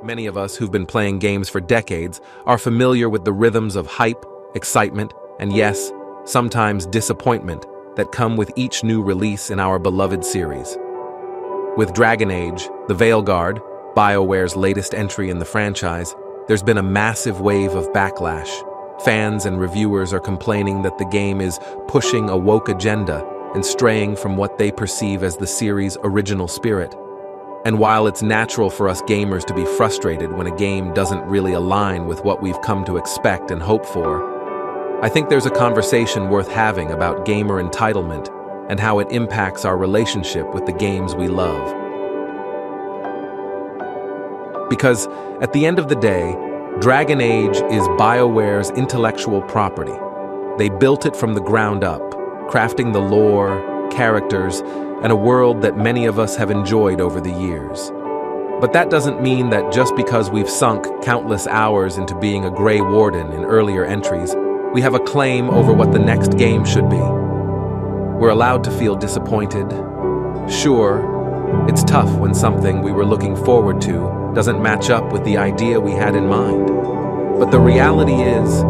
Many of us who've been playing games for decades are familiar with the rhythms of hype, excitement, and yes, sometimes disappointment that come with each new release in our beloved series. With Dragon Age, the Veilguard, BioWare's latest entry in the franchise, there's been a massive wave of backlash. Fans and reviewers are complaining that the game is pushing a woke agenda and straying from what they perceive as the series' original spirit. And while it's natural for us gamers to be frustrated when a game doesn't really align with what we've come to expect and hope for, I think there's a conversation worth having about gamer entitlement and how it impacts our relationship with the games we love. Because at the end of the day, Dragon Age is BioWare's intellectual property. They built it from the ground up, crafting the lore, characters, and a world that many of us have enjoyed over the years. But that doesn't mean that just because we've sunk countless hours into being a gray warden in earlier entries, we have a claim over what the next game should be. We're allowed to feel disappointed. Sure, it's tough when something we were looking forward to doesn't match up with the idea we had in mind. But the reality is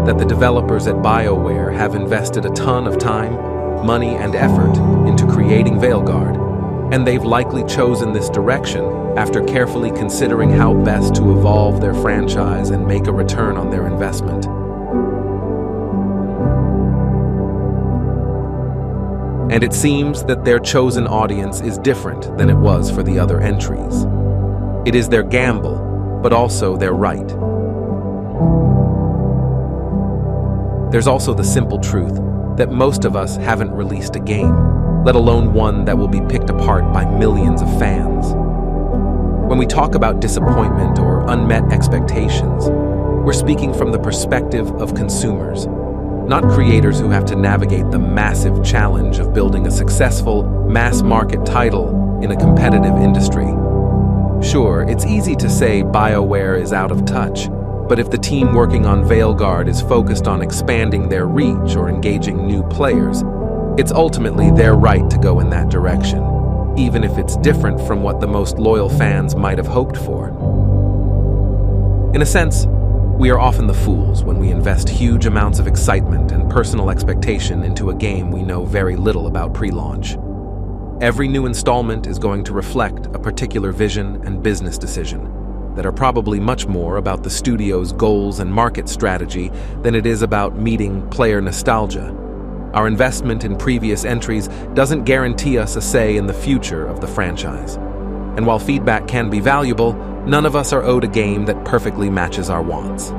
that the developers at BioWare have invested a ton of time, money, and effort into creating Veilguard, and they've likely chosen this direction after carefully considering how best to evolve their franchise and make a return on their investment. And it seems that their chosen audience is different than it was for the other entries. It is their gamble, but also their right. There's also the simple truth that most of us haven't released a game, let alone one that will be picked apart by millions of fans. When we talk about disappointment or unmet expectations, we're speaking from the perspective of consumers, not creators who have to navigate the massive challenge of building a successful, mass-market title in a competitive industry. Sure, it's easy to say BioWare is out of touch, but if the team working on Veilguard is focused on expanding their reach or engaging new players, it's ultimately their right to go in that direction, even if it's different from what the most loyal fans might have hoped for. In a sense, we are often the fools when we invest huge amounts of excitement and personal expectation into a game we know very little about pre-launch. Every new installment is going to reflect a particular vision and business decision that are probably much more about the studio's goals and market strategy than it is about meeting player nostalgia. Our investment in previous entries doesn't guarantee us a say in the future of the franchise. And while feedback can be valuable, none of us are owed a game that perfectly matches our wants.